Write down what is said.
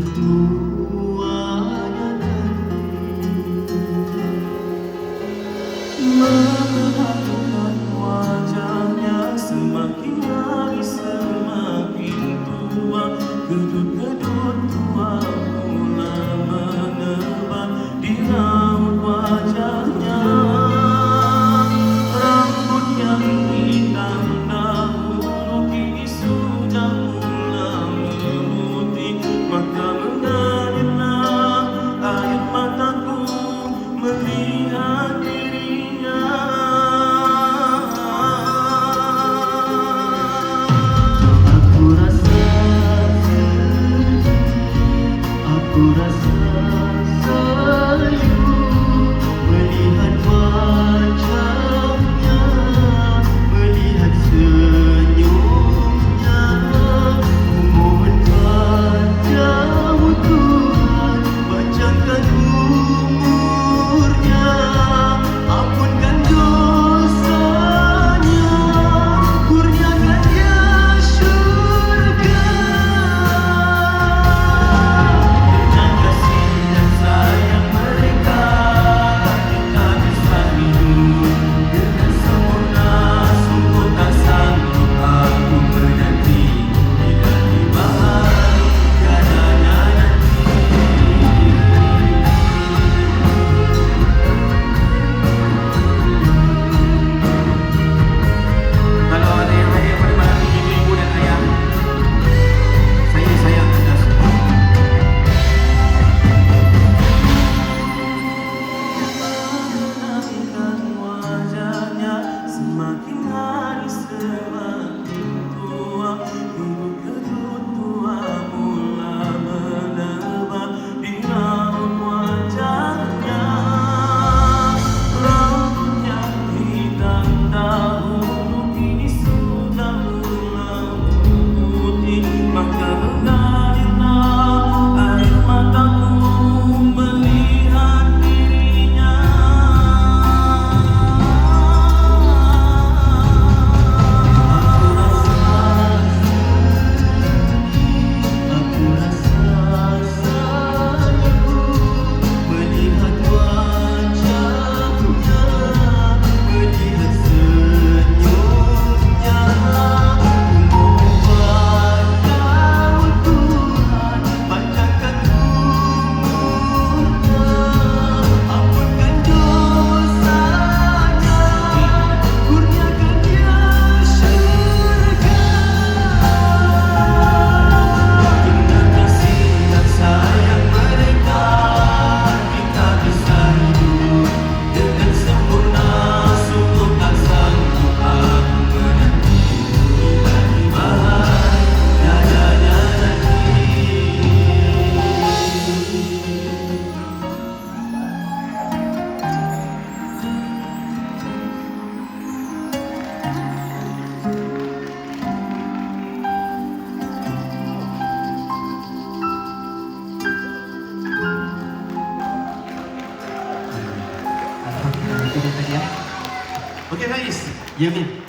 tuanya memperhatikan wajahnya semakin hari semakin tua, kedut-kedut tua mula menebar di raut wajahnya. Rambut yang hitam dahulu kini sudah mula memutih, maka mengalirlah air mataku melihat dirinya. Aku rasa sedih, aku rasa sayu melihat wajahnya, melihat senyumnya. Ku mohon padamu Tuhan, panjangkan umurnya, ampunkan dosanya, kurniakan dia syurga. Dengan kasih dan sayang mereka, kita bisa hidup dengan sempurna. Sungguh tak sanggup aku menanti bila tiba hari tiadanya nanti. Kalau ada yang hadir pada malam ini, ibu dan ayah, saya sayang anda semua. Mengenangkan wajahnya semakin hari semakin tua, kedut-kedut tua mula menebar di raut wajahnya. Rambut yang hitam dahulu kini sudah mula memutih, maka mengalirlah air mataku melihat dirinya. Aku rasa sayu melihat wajahnya, melihat senyumnya. Ku mohon padamu Tuhan, panjangkan umurnya, ampunkan dosanya, kurniakan dia syurga. Dengan kasih dan sayang mereka, kita bisa hidup dengan sempurna. Sungguh tak sanggup aku menanti bila tiba hari tiadanya nanti. Itu dia tadi ya. Okey Faiz. Ya Min.